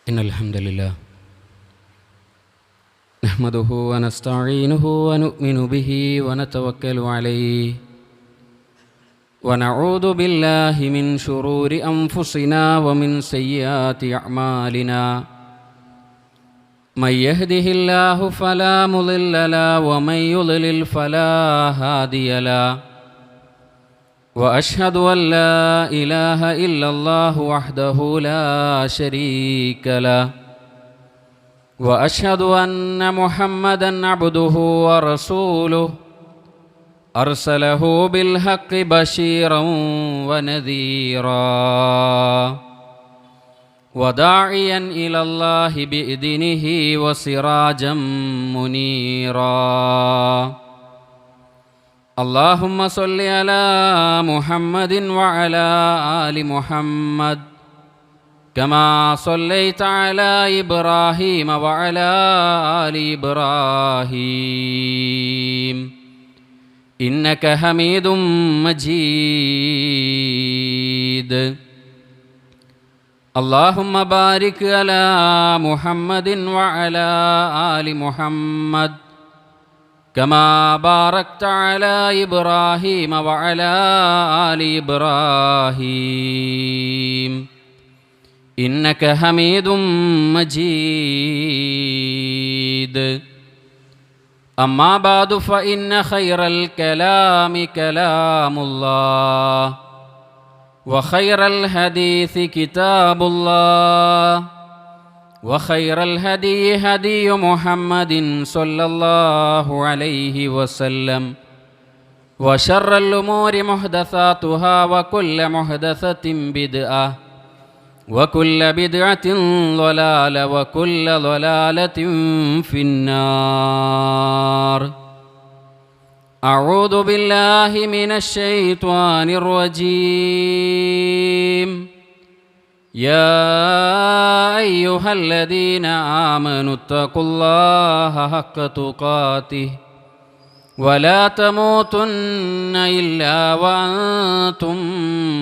إن الحمد لله نحمده ونستعينه ونؤمن به ونتوكل عليه ونعوذ بالله من شرور أنفسنا ومن سيئات أعمالنا من يهده الله فلا مضل له ومن يضلل فلا هادي له وأشهد أن لا إله إلا الله وحده لا شريك له وأشهد أن محمدًا عبده ورسوله أرسله بالحق بشيرا ونذيرا وداعيا إلى الله بإذنه وسراجا منيرا اللهم صل على محمد وعلى آل محمد كما صليت على إبراهيم وعلى آل إبراهيم إنك حميد مجيد اللهم بارك على محمد وعلى آل محمد كما باركت على إبراهيم وعلى آل إبراهيم إنك حميد مجيد أما بعد فإن خير الكلام كلام الله وخير الحديث كتاب الله وخير الهدي هدي محمد صلى الله عليه وسلم وشر الأمور محدثاتها وكل محدثة بدعة وكل بدعة ضلالة وكل ضلالة في النار أعوذ بالله من الشيطان الرجيم يا أيها الذين آمنوا اتقوا الله حق تقاته ولا تموتن إلا وأنتم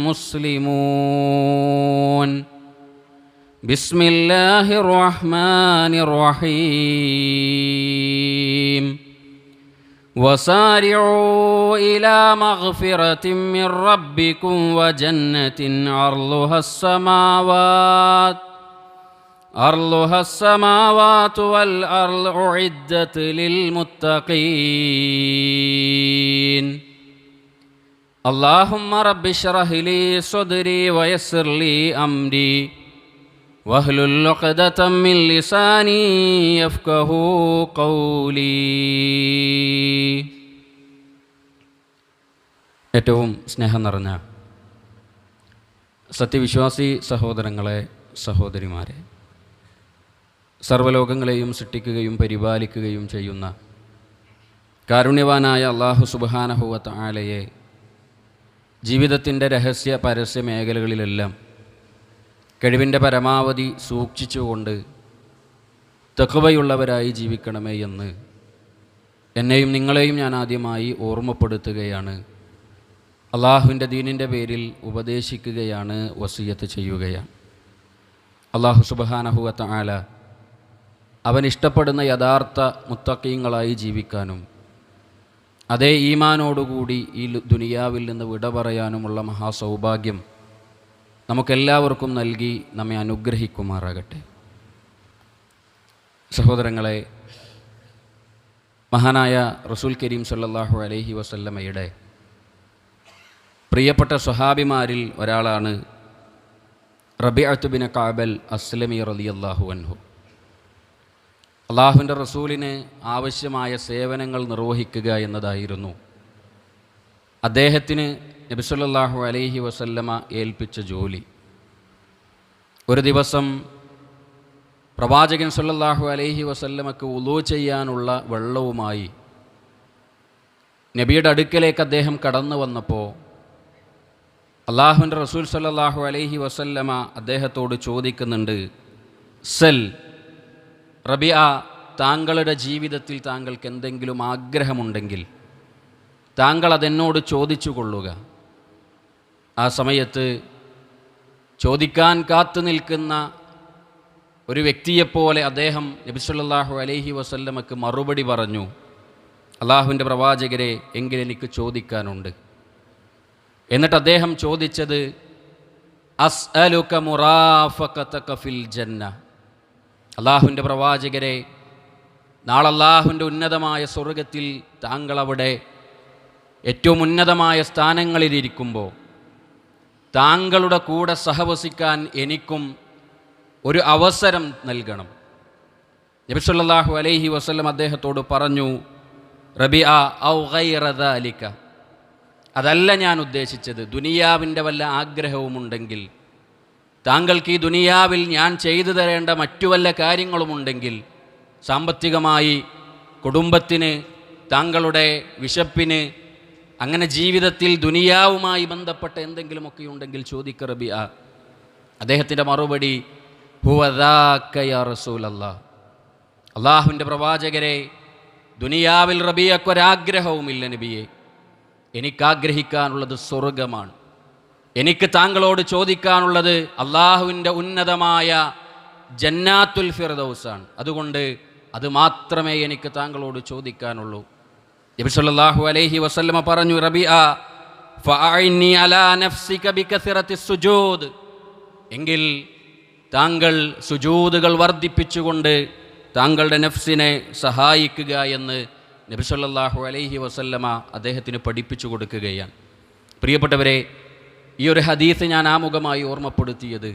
مسلمون بسم الله الرحمن الرحيم وسارعوا إلى مغفرة من ربكم وجنة أرضها السماوات والأرض أعدت للمتقين اللهم رب اشرح لي صدري ويسر لي أمري واحلل عقدة من لساني يفقهوا قولي. ഏറ്റവും സ്നേഹം നിറഞ്ഞ സത്യവിശ്വാസി സഹോദരങ്ങളെ, സഹോദരിമാരെ, സർവ്വലോകങ്ങളെയും സൃഷ്ടിക്കുകയും പരിപാലിക്കുകയും ചെയ്യുന്ന കാരുണ്യവാനായ അല്ലാഹു സുബ്ഹാനഹു വ തആലയെ ജീവിതത്തിൻ്റെ രഹസ്യ പരസ്യ മേഖലകളിലെല്ലാം കഴിവിൻ്റെ പരമാവധി സൂക്ഷിച്ചുകൊണ്ട് തഖ്വയുള്ളവരായി ജീവിക്കണമേ എന്ന് എന്നെയും നിങ്ങളെയും ഞാൻ ആദ്യമായി ഓർമ്മപ്പെടുത്തുകയാണ്. അള്ളാഹുവിൻ്റെ ദീനിൻ്റെ പേരിൽ ഉപദേശിക്കുകയാണ്, വസിയത്ത് ചെയ്യുകയാണ്. അല്ലാഹു സുബ്ഹാനഹു വ തആല അവൻ ഇഷ്ടപ്പെടുന്ന യഥാർത്ഥ മുത്തഖീങ്ങളായി ജീവിക്കാനും അതേ ഈമാനോടുകൂടി ഈ ദുനിയാവിൽ നിന്ന് വിട പറയാനുമുള്ള മഹാസൗഭാഗ്യം നമുക്കെല്ലാവർക്കും നൽകി നമ്മെ അനുഗ്രഹിക്കുമാറാകട്ടെ. സഹോദരങ്ങളെ, മഹാനായ റസൂൽ കരീം സല്ലല്ലാഹു അലൈഹി വസല്ലമയുടെ പ്രിയപ്പെട്ട സ്വഹാബിമാരിൽ ഒരാളാണ് റബീഅത്ത് ബിൻ കഅബ് അസ്ലമി റളിയല്ലാഹു അൻഹു. അള്ളാഹുവിൻ്റെ റസൂലിന് ആവശ്യമായ സേവനങ്ങൾ നിർവഹിക്കുക എന്നതായിരുന്നു അദ്ദേഹത്തിന് നബി സല്ലല്ലാഹു അലൈഹി വസല്ലമ ഏൽപ്പിച്ച ജോലി. ഒരു ദിവസം പ്രവാചകൻ സല്ലല്ലാഹു അലൈഹി വസല്ലമക്ക് വുളൂ ചെയ്യാനുള്ള വെള്ളവുമായി നബിയുടെ അടുക്കലേക്ക് അദ്ദേഹം കടന്നു വന്നപ്പോൾ അള്ളാഹുവിൻ്റെ റസൂൽ സല്ലല്ലാഹു അലൈഹി വസല്ലമ അദ്ദേഹത്തോട് ചോദിക്കുന്നുണ്ട്, സൽ റബിയ, താങ്കളുടെ ജീവിതത്തിൽ താങ്കൾക്ക് എന്തെങ്കിലും ആഗ്രഹമുണ്ടെങ്കിൽ താങ്കൾ അതെന്നോട് ചോദിച്ചു കൊള്ളുക. ആ സമയത്ത് ചോദിക്കാൻ കാത്തു നിൽക്കുന്ന ഒരു വ്യക്തിയെപ്പോലെ അദ്ദേഹം നബി സല്ലല്ലാഹു അലൈഹി വസല്ലമക്ക് മറുപടി പറഞ്ഞു, അള്ളാഹുവിൻ്റെ പ്രവാചകരെ, എങ്കിൽ എനിക്ക് ചോദിക്കാനുണ്ട്. എന്നിട്ട് അദ്ദേഹം ചോദിച്ചത്, അസ്അലുക മുറാഫഖതക ഫിൽ ജന്ന. അള്ളാഹുവിൻ്റെ പ്രവാചകരെ, നാളെ അള്ളാഹുവിൻ്റെ ഉന്നതമായ സ്വർഗത്തിൽ താങ്കളവിടെ ഏറ്റവും ഉന്നതമായ സ്ഥാനങ്ങളിലിരിക്കുമ്പോൾ താങ്കളുടെ കൂടെ സഹവസിക്കാൻ എനിക്കും ഒരു അവസരം നൽകണം. നബി സല്ലല്ലാഹു അലൈഹി വസല്ലം അദ്ദേഹത്തോട് പറഞ്ഞു, റബിഅ ഔ ഗൈറ ദാലിക, അതല്ല ഞാൻ ഉദ്ദേശിച്ചത്. ദുനിയാവിൻ്റെ വല്ല ആഗ്രഹവുമുണ്ടെങ്കിൽ, താങ്കൾക്ക് ഈ ദുനിയാവിൽ ഞാൻ ചെയ്തു തരേണ്ട മറ്റു വല്ല കാര്യങ്ങളുമുണ്ടെങ്കിൽ, സാമ്പത്തികമായി, കുടുംബത്തിന്, താങ്കളുടെ വിശപ്പിന്, അങ്ങനെ ജീവിതത്തിൽ ദുനിയാവുമായി ബന്ധപ്പെട്ട എന്തെങ്കിലുമൊക്കെ ഉണ്ടെങ്കിൽ ചോദിക്ക റബിഅ. അദ്ദേഹത്തിൻ്റെ മറുപടി, ഹുവ ദാക യാ റസൂലല്ലാഹ്. അള്ളാഹുവിൻ്റെ പ്രവാചകരെ, ദുനിയാവിൽ റബിയക്കൊരാഗ്രഹവുമില്ല നബിയെ. എനിക്കാഗ്രഹിക്കാനുള്ളത് സ്വർഗമാണ്. എനിക്ക് താങ്കളോട് ചോദിക്കാനുള്ളത് അള്ളാഹുവിൻ്റെ ഉന്നതമായ ജന്നാത്തുൽ ഫിർദൗസാണ്. അതുകൊണ്ട് അത് മാത്രമേ എനിക്ക് താങ്കളോട് ചോദിക്കാനുള്ളൂ. നബി സല്ലല്ലാഹു അലൈഹി വസല്ലമ പറഞ്ഞു, റബിഅ ഫഅഇന്നി അലാ നഫ്സിക ബികസറത്തിസ് സുജൂദ്. എങ്കിൽ താങ്കൾ സുജൂദുകൾ വർദ്ധിപ്പിച്ചുകൊണ്ട് താങ്കളുടെ നഫ്സിനെ സഹായിക്കുക എന്ന് നബി സല്ലല്ലാഹു അലൈഹി വസല്ലമ അദ്ദേഹത്തിന് പഠിപ്പിച്ചു കൊടുക്കുകയാണ്. പ്രിയപ്പെട്ടവരെ, ഈ ഒരു ഹദീസ് ഞാൻ ആമുഖമായി ഓർമ്മപ്പെടുത്തിയത്,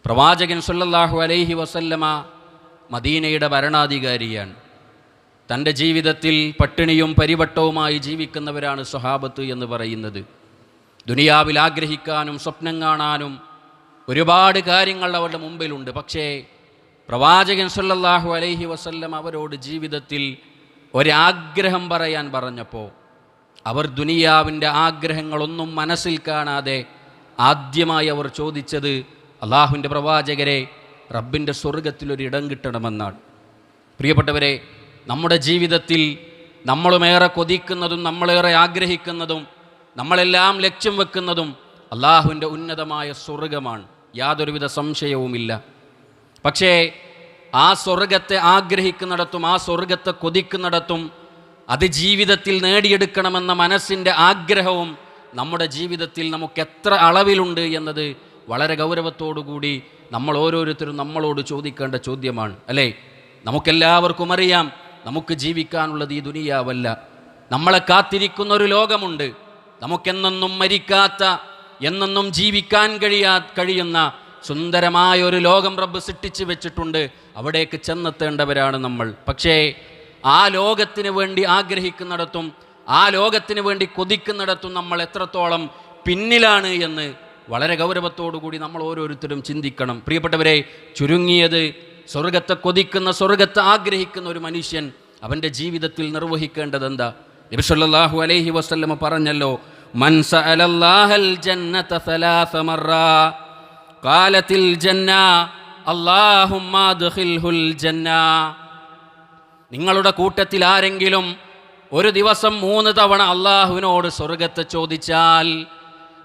പ്രവാചകൻ സല്ലല്ലാഹു അലൈഹി വസല്ലമ മദീനയുടെ ഭരണാധികാരിയാണ്. തൻ്റെ ജീവിതത്തിൽ പട്ടിണിയും പരിവട്ടവുമായി ജീവിക്കുന്നവരാണ് സ്വഹാബത്ത് എന്ന് പറയുന്നത്. ദുനിയാവിൽ ആഗ്രഹിക്കാനും സ്വപ്നം കാണാനും ഒരുപാട് കാര്യങ്ങൾ അവരുടെ മുമ്പിലുണ്ട്. പക്ഷേ പ്രവാചകൻ സല്ലല്ലാഹു അലൈഹി വസല്ലം അവരോട് ജീവിതത്തിൽ ഒരാഗ്രഹം പറയാൻ പറഞ്ഞപ്പോൾ അവർ ദുനിയാവിൻ്റെ ആഗ്രഹങ്ങളൊന്നും മനസ്സിൽ കാണാതെ ആദ്യമായി അവർ ചോദിച്ചത്, അള്ളാഹുവിൻ്റെ പ്രവാചകരെ, റബ്ബിൻ്റെ സ്വർഗത്തിലൊരിടം കിട്ടണമെന്നാണ്. പ്രിയപ്പെട്ടവരെ, നമ്മുടെ ജീവിതത്തിൽ നമ്മളുമേറെ കൊതിക്കുന്നതും നമ്മളേറെ ആഗ്രഹിക്കുന്നതും നമ്മളെല്ലാം ലക്ഷ്യം വെക്കുന്നതും അള്ളാഹുവിൻ്റെ ഉന്നതമായ സ്വർഗമാണ്, യാതൊരുവിധ സംശയവുമില്ല. പക്ഷേ ആ സ്വർഗത്തെ ആഗ്രഹിക്കുന്നിടത്തും ആ സ്വർഗത്തെ കൊതിക്കുന്നിടത്തും അത് ജീവിതത്തിൽ നേടിയെടുക്കണമെന്ന മനസ്സിൻ്റെ ആഗ്രഹവും നമ്മുടെ ജീവിതത്തിൽ നമുക്ക് എത്ര അളവിലുണ്ട് എന്നത് വളരെ ഗൗരവത്തോടുകൂടി നമ്മൾ ഓരോരുത്തരും നമ്മളോട് ചോദിക്കേണ്ട ചോദ്യമാണ്, അല്ലേ? നമുക്കെല്ലാവർക്കും അറിയാം, നമുക്ക് ജീവിക്കാനുള്ളത് ഈ ദുനിയാവല്ല. നമ്മളെ കാത്തിരിക്കുന്ന ഒരു ലോകമുണ്ട്. നമുക്കെന്നെന്നും മരിക്കാത്ത, എന്നെന്നും ജീവിക്കാൻ കഴിയുന്ന സുന്ദരമായ ഒരു ലോകം റബ്ബ് സൃഷ്ടിച്ചു വെച്ചിട്ടുണ്ട്. അവിടേക്ക് ചെന്നെത്തേണ്ടവരാണ് നമ്മൾ. പക്ഷേ ആ ലോകത്തിന് വേണ്ടി ആഗ്രഹിക്കുന്നിടത്തും ആ ലോകത്തിന് വേണ്ടി കൊതിക്കുന്നിടത്തും നമ്മൾ എത്രത്തോളം പിന്നിലാണ് എന്ന് വളരെ ഗൗരവത്തോടുകൂടി നമ്മൾ ഓരോരുത്തരും ചിന്തിക്കണം. പ്രിയപ്പെട്ടവരെ, ചുരുങ്ങിയത് സ്വർഗത്തെ കൊതിക്കുന്ന, സ്വർഗത്തെ ആഗ്രഹിക്കുന്ന ഒരു മനുഷ്യൻ അവൻ്റെ ജീവിതത്തിൽ നിർവഹിക്കേണ്ടത് എന്താ? നബി സല്ലല്ലാഹു അലൈഹി വസല്ലം പറഞ്ഞല്ലോ, മൻ സഅലല്ലാഹൽ ജന്നത സലാസ മർറാ ഖാലത്തിൽ ജന്ന അല്ലാഹുമ്മ അദ്ഖിൽഹുൽ ജന്ന. നിങ്ങളുടെ കൂട്ടത്തിൽ ആരെങ്കിലും ഒരു ദിവസം 3 തവണ അള്ളാഹുവിനോട് സ്വർഗത്തെ ചോദിച്ചാൽ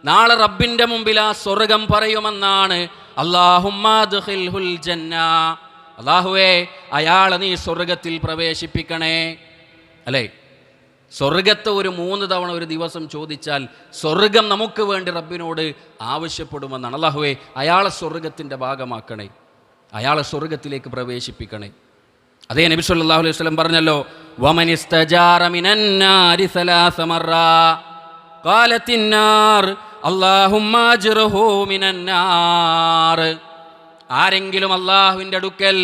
നാളെ റബ്ബിൻ്റെ മുമ്പിൽ ആ സ്വർഗം പറയുമെന്നാണ്, അല്ലാഹുമ്മ അദ്ഖിൽഹുൽ ജന്ന. അല്ലാഹുവേ, അയാളെ നീ സ്വർഗത്തിൽ പ്രവേശിപ്പിക്കണേ. അല്ലേ? സ്വർഗത്തെ ഒരു 3 തവണ ഒരു ദിവസം ചോദിച്ചാൽ സ്വർഗം നമുക്ക് വേണ്ടി റബ്ബിനോട് ആവശ്യപ്പെടുമെന്നാണ്. അല്ലാഹുവേ, അയാളെ സ്വർഗത്തിൻ്റെ ഭാഗമാക്കണേ, അയാളെ സ്വർഗത്തിലേക്ക് പ്രവേശിപ്പിക്കണേ. അതേ നബി സല്ലല്ലാഹു അലൈഹി വസല്ലം പറഞ്ഞല്ലോ, വമനിസ്തജാറ മിനന്നാരി സലാസ മർറാ ഖാലത്തിന്നാർ അല്ലാഹുമ്മ അജ്റുഹു മിനന്നാർ. ആരെങ്കിലും അള്ളാഹുവിൻ്റെ അടുക്കൽ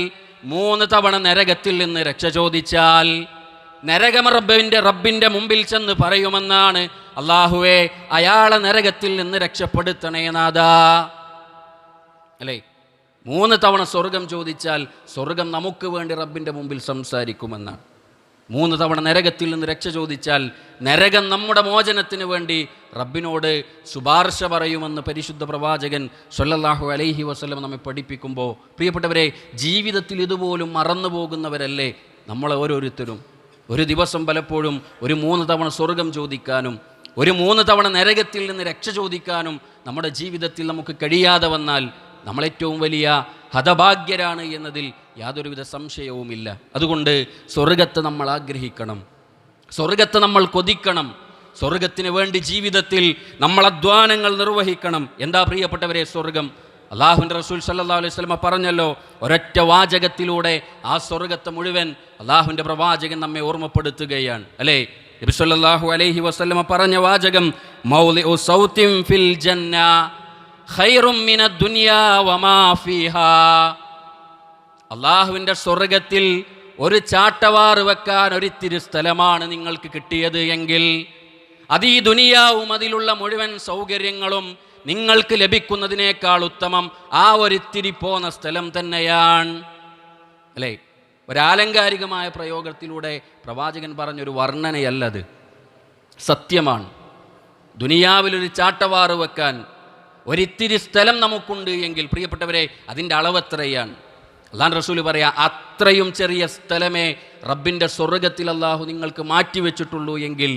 3 തവണ നരകത്തിൽ നിന്ന് രക്ഷ ചോദിച്ചാൽ നരകം റബ്ബിൻ്റെ മുമ്പിൽ ചെന്ന് പറയുമെന്നാണ്, അല്ലാഹുവേ, അയാളെ നരകത്തിൽ നിന്ന് രക്ഷപ്പെടുത്തണേ നാഥാ. അല്ലേ? 3 തവണ സ്വർഗം ചോദിച്ചാൽ സ്വർഗം നമുക്ക് വേണ്ടി റബ്ബിൻ്റെ മുമ്പിൽ സംസാരിക്കുമെന്നാണ്. 3 തവണ നരകത്തിൽ നിന്ന് രക്ഷ ചോദിച്ചാൽ നരകം നമ്മുടെ മോചനത്തിന് വേണ്ടി റബ്ബിനോട് ശുപാർശ പറയുമെന്ന് പരിശുദ്ധ പ്രവാചകൻ സ്വല്ലല്ലാഹു അലൈഹി വസല്ലം നമ്മെ പഠിപ്പിക്കുമ്പോൾ, പ്രിയപ്പെട്ടവരെ, ജീവിതത്തിൽ ഇതുപോലും മറന്നു പോകുന്നവരല്ലേ നമ്മൾ ഓരോരുത്തരും. ഒരു ദിവസം പലപ്പോഴും ഒരു 3 തവണ സ്വർഗം ചോദിക്കാനും ഒരു 3 തവണ നരകത്തിൽ നിന്ന് രക്ഷ ചോദിക്കാനും നമ്മുടെ ജീവിതത്തിൽ നമുക്ക് കഴിയാതെ വന്നാൽ നമ്മളേറ്റവും വലിയ ഹതഭാഗ്യരാണ് എന്നതിൽ യാതൊരുവിധ സംശയവുമില്ല. അതുകൊണ്ട് സ്വർഗത്തെ നമ്മൾ ആഗ്രഹിക്കണം, സ്വർഗത്തെ നമ്മൾ കൊതിക്കണം, സ്വർഗത്തിന് വേണ്ടി ജീവിതത്തിൽ നമ്മൾ അധ്വാനങ്ങൾ നിർവഹിക്കണം. എന്താ പ്രിയപ്പെട്ടവരെ സ്വർഗം? അള്ളാഹുവിൻ്റെ റസൂൽ സല്ലല്ലാഹു അലൈഹി വസല്ലം പറഞ്ഞല്ലോ, ഒരൊറ്റ വാചകത്തിലൂടെ ആ സ്വർഗത്തെ മുഴുവൻ അള്ളാഹുവിൻ്റെ പ്രവാചകൻ നമ്മെ ഓർമ്മപ്പെടുത്തുകയാണ്, അല്ലേ? നബി സല്ലല്ലാഹു അലൈഹി വസല്ലം പറഞ്ഞ വാചകം, മൗളിഉ സൗത്തിൻ ഫിൽ ജന്ന ഖൈറും മിനദ് ദുനിയാ വമാ ഫീഹാ. അള്ളാഹുവിൻ്റെ സ്വർഗത്തിൽ ഒരു ചാട്ടവാറ് വെക്കാൻ ഒരിത്തിരി സ്ഥലമാണ് നിങ്ങൾക്ക് കിട്ടിയത് എങ്കിൽ അത് ഈ ദുനിയാവും അതിലുള്ള മുഴുവൻ സൗകര്യങ്ങളും നിങ്ങൾക്ക് ലഭിക്കുന്നതിനേക്കാൾ ഉത്തമം ആ ഒരിത്തിരി പോന്ന സ്ഥലം തന്നെയാണ്, അല്ലേ? ഒരാലങ്കാരികമായ പ്രയോഗത്തിലൂടെ പ്രവാചകൻ പറഞ്ഞൊരു വർണ്ണനയല്ലത്, സത്യമാണ്. ദുനിയാവിലൊരു ചാട്ടവാറ് വെക്കാൻ ഒരിത്തിരി സ്ഥലം നമുക്കുണ്ട് എങ്കിൽ പ്രിയപ്പെട്ടവരെ അതിൻ്റെ അളവെത്രയാണ്? അല്ലാഹു റസൂൽ പറയാ, അത്രയും ചെറിയ സ്ഥലമേ റബ്ബിൻ്റെ സ്വർഗത്തിൽ അള്ളാഹു നിങ്ങൾക്ക് മാറ്റിവെച്ചിട്ടുള്ളൂ എങ്കിൽ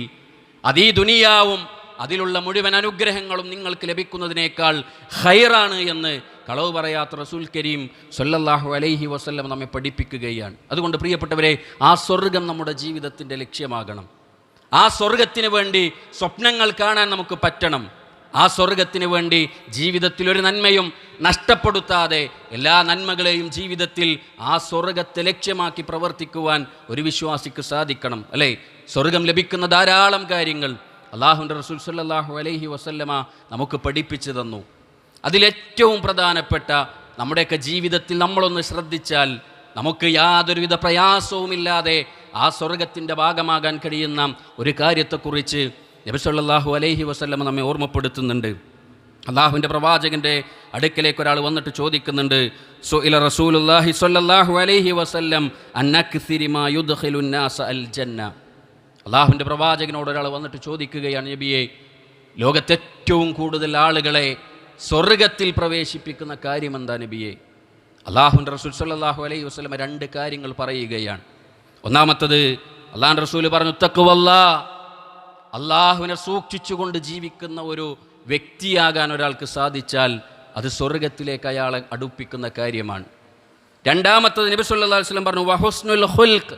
അത് ഈ ദുനിയാവും അതിലുള്ള മുഴുവൻ അനുഗ്രഹങ്ങളും നിങ്ങൾക്ക് ലഭിക്കുന്നതിനേക്കാൾ ഖൈറാണ് എന്ന് കളവ് പറയാത്ത റസൂൽ കരീം സല്ലല്ലാഹു അലൈഹി വസല്ലം നമ്മെ പഠിപ്പിക്കുകയാണ്. അതുകൊണ്ട് പ്രിയപ്പെട്ടവരെ, ആ സ്വർഗം നമ്മുടെ ജീവിതത്തിൻ്റെ ലക്ഷ്യമാകണം. ആ സ്വർഗത്തിന് വേണ്ടി സ്വപ്നങ്ങൾ കാണാൻ നമുക്ക് പറ്റണം. ആ സ്വർഗത്തിന് വേണ്ടി ജീവിതത്തിൽ ഒരു നന്മയും നഷ്ടപ്പെടുത്താതെ എല്ലാ നന്മകളെയും ജീവിതത്തിൽ ആ സ്വർഗത്തെ ലക്ഷ്യമാക്കി പ്രവർത്തിക്കുവാൻ ഒരു വിശ്വാസിക്ക് സാധിക്കണം, അല്ലേ? സ്വർഗം ലഭിക്കുന്ന ധാരാളം കാര്യങ്ങൾ അല്ലാഹുവിൻ്റെ റസൂൽ സല്ലല്ലാഹു അലൈഹി വസല്ലമ നമുക്ക് പഠിപ്പിച്ചു തന്നു. അതിലേറ്റവും പ്രധാനപ്പെട്ട, നമ്മുടെയൊക്കെ ജീവിതത്തിൽ നമ്മളൊന്ന് ശ്രദ്ധിച്ചാൽ നമുക്ക് യാതൊരുവിധ പ്രയാസവുമില്ലാതെ ആ സ്വർഗത്തിൻ്റെ ഭാഗമാകാൻ കഴിയുന്ന ഒരു കാര്യത്തെക്കുറിച്ച് നബി സല്ലല്ലാഹു അലൈഹി വസല്ലമ നമ്മെ ഓർമ്മപ്പെടുത്തുന്നുണ്ട്. അല്ലാഹുവിൻ്റെ പ്രവാചകൻ്റെ അടുക്കലേക്ക് ഒരാൾ വന്നിട്ട് ചോദിക്കുന്നുണ്ട്, സുഇല റസൂലുള്ളാഹി സ്വല്ലല്ലാഹു അലൈഹി വസല്ലം അൻ അക്സിരി മാ യുദ്ഖിലുൻ നാസ അൽ ജന്ന. അല്ലാഹുവിൻ്റെ പ്രവാചകനോട് ഒരാൾ വന്നിട്ട് ചോദിക്കുകയാണ്, നബിയെ, ലോകത്തേറ്റവും കൂടുതൽ ആളുകളെ സ്വർഗത്തിൽ പ്രവേശിപ്പിക്കുന്ന കാര്യം എന്താ നബിയെ? അല്ലാഹുവിൻ്റെ റസൂൽ സ്വല്ലല്ലാഹു അലൈഹി വസല്ലമ രണ്ട് കാര്യങ്ങൾ പറയുകയാണ്. ഒന്നാമത്തത്, അല്ലാഹുവിൻ്റെ റസൂൽ പറഞ്ഞു, തഖ്വല്ലാഹ്, അള്ളാഹുവിനെ സൂക്ഷിച്ചുകൊണ്ട് ജീവിക്കുന്ന ഒരു വ്യക്തിയാകാൻ ഒരാൾക്ക് സാധിച്ചാൽ അത് സ്വർഗത്തിലേക്ക് അയാളെ അടുപ്പിക്കുന്ന കാര്യമാണ്. രണ്ടാമത്തത് നബി സല്ലല്ലാഹു അലൈഹി വസല്ലം പറഞ്ഞു, വഹുസ്നുൽ ഖുൽഖ്,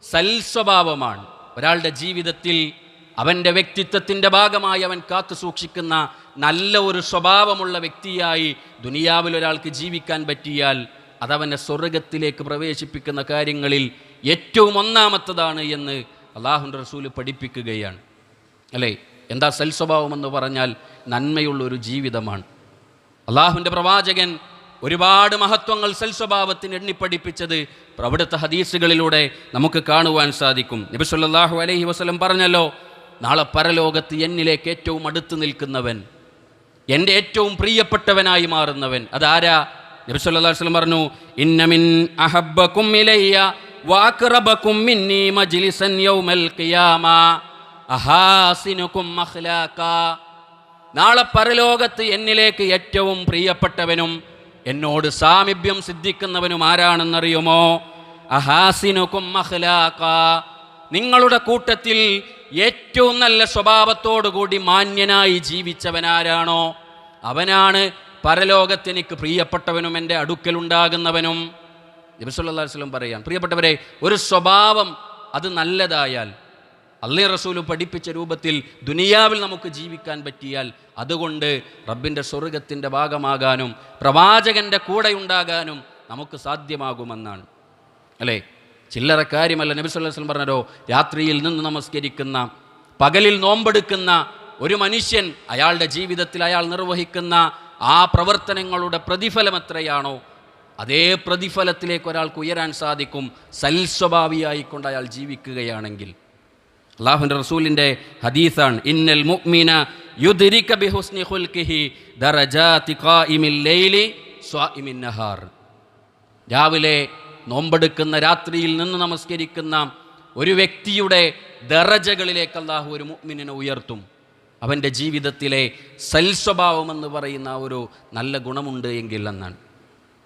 സൽസ്വഭാവമാണ്. ഒരാളുടെ ജീവിതത്തിൽ അവൻ്റെ വ്യക്തിത്വത്തിൻ്റെ ഭാഗമായി അവൻ കാത്തു സൂക്ഷിക്കുന്ന നല്ല ഒരു സ്വഭാവമുള്ള വ്യക്തിയായി ദുനിയാവിൽ ഒരാൾക്ക് ജീവിക്കാൻ പറ്റിയാൽ അതവനെ സ്വർഗത്തിലേക്ക് പ്രവേശിപ്പിക്കുന്ന കാര്യങ്ങളിൽ ഏറ്റവും ഒന്നാമത്തതാണ് എന്ന് അല്ലാഹുവിൻ്റെ റസൂൽ പഠിപ്പിക്കുകയാണ്, അല്ലേ? എന്താ സൽസ്വഭാവമെന്ന് പറഞ്ഞാൽ നന്മയുള്ളൊരു ജീവിതമാണ്. അല്ലാഹുവിൻ്റെ പ്രവാചകൻ ഒരുപാട് മഹത്വങ്ങൾ സൽസ്വഭാവത്തിന് എണ്ണിപ്പഠിപ്പിച്ചത് അവിടുത്തെ ഹദീസുകളിലൂടെ നമുക്ക് കാണുവാൻ സാധിക്കും. നബി സല്ലല്ലാഹു അലൈഹി വസല്ലം പറഞ്ഞല്ലോ, നാളെ പരലോകത്ത് എന്നിലേക്ക് ഏറ്റവും അടുത്ത് നിൽക്കുന്നവൻ, എൻ്റെ ഏറ്റവും പ്രിയപ്പെട്ടവനായി മാറുന്നവൻ അതാരാ? നബി സല്ലല്ലാഹു അലൈഹി വസല്ലം പറഞ്ഞു, ഇന്ന മിൻ അഹബ്ബകും ഇലയ്യ വഅഖറബകും മിന്നി മജ്ലിസൻ യൗമൽ ഖിയാമ അഹാസിനുകും അഖ്ലാഖാ. നാളെ പരലോകത്ത് എന്നിലേക്ക് ഏറ്റവും പ്രിയപ്പെട്ടവനും എന്നോട് സാമീപ്യം സിദ്ധിക്കുന്നവനും ആരാണെന്നറിയുമോ? അഹാസിനുകും അഖ്ലാഖാ, നിങ്ങളുടെ കൂട്ടത്തിൽ ഏറ്റവും നല്ല സ്വഭാവത്തോടുകൂടി മാന്യനായി ജീവിച്ചവനാരാണോ അവനാണ് പരലോകത്തെനിക്ക് പ്രിയപ്പെട്ടവനും എൻ്റെ അടുക്കലുണ്ടാകുന്നവനും. നബി സല്ലല്ലാഹു അലൈഹി വസല്ലം പറയാം, പ്രിയപ്പെട്ടവരെ, ഒരു സ്വഭാവം അത് നല്ലതായാൽ അല്ലാഹു റസൂൽ പഠിപ്പിച്ച രൂപത്തിൽ ദുനിയാവിൽ നമുക്ക് ജീവിക്കാൻ പറ്റിയാൽ അതുകൊണ്ട് റബ്ബിൻ്റെ സ്വർഗത്തിൻ്റെ ഭാഗമാകാനും പ്രവാചകൻ്റെ കൂടെ ഉണ്ടാകാനും നമുക്ക് സാധ്യമാകുമെന്നാണ്, അല്ലേ? ചില്ലറ കാര്യമല്ല. നബി സല്ലല്ലാഹു അലൈഹി വസല്ലം പറഞ്ഞല്ലോ, രാത്രിയിൽ നിന്ന് നമസ്കരിക്കുന്ന, പകലിൽ നോമ്പെടുക്കുന്ന ഒരു മനുഷ്യൻ അയാളുടെ ജീവിതത്തിൽ അയാൾ നിർവഹിക്കുന്ന ആ പ്രവർത്തനങ്ങളുടെ പ്രതിഫലം എത്രയാണോ അതേ പ്രതിഫലത്തിലേക്ക് ഒരാൾക്ക് ഉയരാൻ സാധിക്കും സൽസ്വഭാവിയായിക്കൊണ്ട് അയാൾ ജീവിക്കുകയാണെങ്കിൽ. അല്ലാഹുവിൻ്റെ റസൂലിൻ്റെ ഹദീസാണ്, ഇന്നൽ മുഅ്മിന യുദ്രിക ബിഹുസ്നി ഖുൽഖിഹി ദറജാതി ഖായിമിൽ ലൈലി സ്വാഇമിൻ നഹാർ. രാവിലെ നോമ്പെടുക്കുന്ന, രാത്രിയിൽ നിന്ന് നമസ്കരിക്കുന്ന ഒരു വ്യക്തിയുടെ ദറജകളിലേക്ക് അല്ലാഹു ഒരു മുഅ്മിനിനെ ഉയർത്തും. അവൻ്റെ ജീവിതത്തിലെ സൽസ്വഭാവമെന്ന് പറയുന്ന ഒരു നല്ല ഗുണമുണ്ട് എങ്കിൽ എന്നാണ്.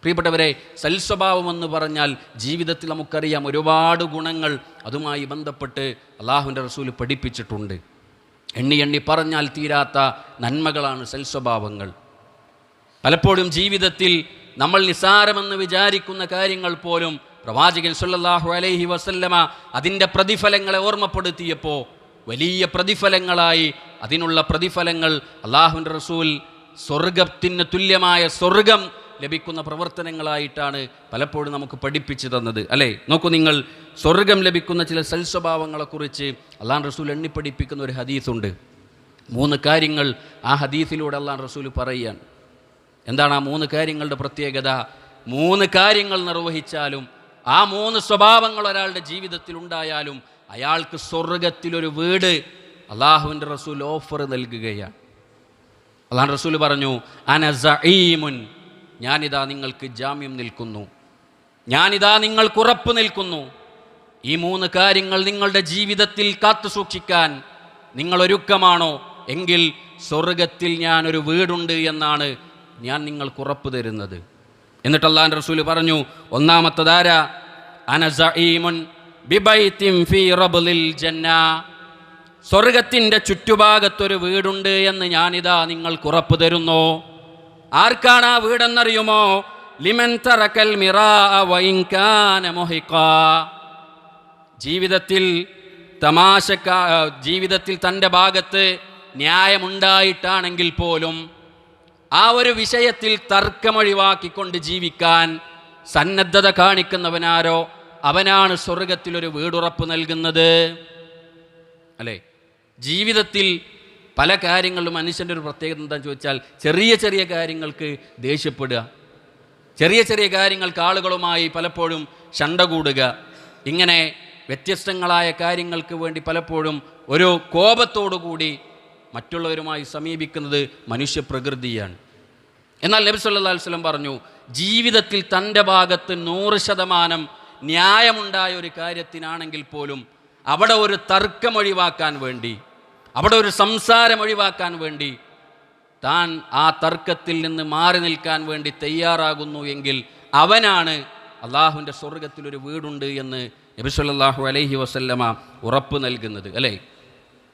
പ്രിയപ്പെട്ടവരെ, സൽസ്വഭാവമെന്ന് പറഞ്ഞാൽ ജീവിതത്തിൽ നമുക്കറിയാം ഒരുപാട് ഗുണങ്ങൾ അതുമായി ബന്ധപ്പെട്ട് അല്ലാഹുവിൻ്റെ റസൂൽ പഠിപ്പിച്ചിട്ടുണ്ട്. എണ്ണി എണ്ണി പറഞ്ഞാൽ തീരാത്ത നന്മകളാണ് സൽസ്വഭാവങ്ങൾ. പലപ്പോഴും ജീവിതത്തിൽ നമ്മൾ നിസ്സാരമെന്ന് വിചാരിക്കുന്ന കാര്യങ്ങൾ പോലും പ്രവാചകൻ സല്ലല്ലാഹു അലൈഹി വസല്ലമ അതിൻ്റെ പ്രതിഫലങ്ങളെ ഓർമ്മപ്പെടുത്തിയപ്പോൾ വലിയ പ്രതിഫലങ്ങളായി, അതിനുള്ള പ്രതിഫലങ്ങൾ അല്ലാഹുവിൻ്റെ റസൂൽ സ്വർഗത്തിന് തുല്യമായ സ്വർഗം ലഭിക്കുന്ന പ്രവർത്തനങ്ങളായിട്ടാണ് പലപ്പോഴും നമുക്ക് പഠിപ്പിച്ചു തന്നത്, അല്ലേ? നോക്കൂ നിങ്ങൾ, സ്വർഗം ലഭിക്കുന്ന ചില സൽസ്വഭാവങ്ങളെക്കുറിച്ച് അല്ലാഹു റസൂൽ എണ്ണിപ്പഠിപ്പിക്കുന്ന ഒരു ഹദീസുണ്ട്. 3 കാര്യങ്ങൾ ആ ഹദീസിലൂടെ അല്ലാഹു റസൂൽ പറയുകയാണ്. എന്താണ് ആ 3 കാര്യങ്ങളുടെ പ്രത്യേകത? 3 കാര്യങ്ങൾ നിർവഹിച്ചാലും, ആ 3 സ്വഭാവങ്ങൾ ഒരാളുടെ ജീവിതത്തിൽ ഉണ്ടായാലും അയാൾക്ക് സ്വർഗത്തിലൊരു വീട് അല്ലാഹുവിൻ്റെ റസൂൽ ഓഫർ നൽകുകയാണ്. അല്ലാഹു റസൂൽ പറഞ്ഞു, അന സഈമുൻ, ഞാനിതാ നിങ്ങൾക്ക് ജാമ്യം നിൽക്കുന്നു, ഞാനിതാ നിങ്ങൾക്ക് ഉറപ്പ് നിൽക്കുന്നു. ഈ 3 കാര്യങ്ങൾ നിങ്ങളുടെ ജീവിതത്തിൽ കാത്തു സൂക്ഷിക്കാൻ നിങ്ങൾ ഒരുക്കമാണോ എങ്കിൽ സ്വർഗത്തിൽ ഞാനൊരു വീടുണ്ട് എന്നാണ് ഞാൻ നിങ്ങൾക്ക് ഉറപ്പ് തരുന്നത്. എന്നിട്ട് അല്ലാഹുവിൻ്റെ റസൂൽ പറഞ്ഞു, ഒന്നാമത്തതാര, അന സഈമുൻ ബിബൈത്തിൻ ഫീ റബ്ലിൽ ജന്ന, സ്വർഗത്തിൻ്റെ ചുറ്റുഭാഗത്തൊരു വീടുണ്ട് എന്ന് ഞാനിതാ നിങ്ങൾക്ക് ഉറപ്പ് തരുന്നു. ആർക്കാണ് ആ വീടെന്നറിയുമോ? ലിമൻ തറക്കൽ മിറാ വഇൻ കാന മുഹിഖാ, ജീവിതത്തിൽ തൻ്റെ ഭാഗത്ത് ന്യായമുണ്ടായിട്ടാണെങ്കിൽ പോലും ആ ഒരു വിഷയത്തിൽ തർക്കമൊഴിവാക്കിക്കൊണ്ട് ജീവിക്കാൻ സന്നദ്ധത കാണിക്കുന്നവനാരോ അവനാണ് സ്വർഗത്തിലൊരു വീടുറപ്പ് നൽകുന്നത്, അല്ലേ? ജീവിതത്തിൽ പല കാര്യങ്ങളിലും മനുഷ്യൻ്റെ ഒരു പ്രത്യേകത എന്താണെന്ന് ചോദിച്ചാൽ, ചെറിയ ചെറിയ കാര്യങ്ങൾക്ക് ദേഷ്യപ്പെടുക, ചെറിയ ചെറിയ കാര്യങ്ങൾക്ക് ആളുകളുമായി പലപ്പോഴും ശണ്ട കൂടുക, ഇങ്ങനെ വ്യത്യസ്തങ്ങളായ കാര്യങ്ങൾക്ക് വേണ്ടി പലപ്പോഴും ഒരു കോപത്തോടു കൂടി മറ്റുള്ളവരുമായി സമീപിക്കുന്നത് മനുഷ്യപ്രകൃതിയാണ്. എന്നാൽ നബി സല്ലല്ലാഹു അലൈഹി വസല്ലം പറഞ്ഞു, ജീവിതത്തിൽ തൻ്റെ ഭാഗത്ത് 100% ന്യായമുണ്ടായ ഒരു കാര്യത്തിനാണെങ്കിൽ പോലും അവിടെ ഒരു തർക്കമൊഴിവാക്കാൻ വേണ്ടി, അവിടെ ഒരു സംസാരം ഒഴിവാക്കാൻ വേണ്ടി താൻ ആ തർക്കത്തിൽ നിന്ന് മാറി നിൽക്കാൻ വേണ്ടി തയ്യാറാകുന്നു എങ്കിൽ അവനാണ് അള്ളാഹുവിൻ്റെ സ്വർഗത്തിലൊരു വീടുണ്ട് എന്ന് നബി സല്ലല്ലാഹു അലൈഹി വസല്ലമ ഉറപ്പ് നൽകുന്നത്, അല്ലേ?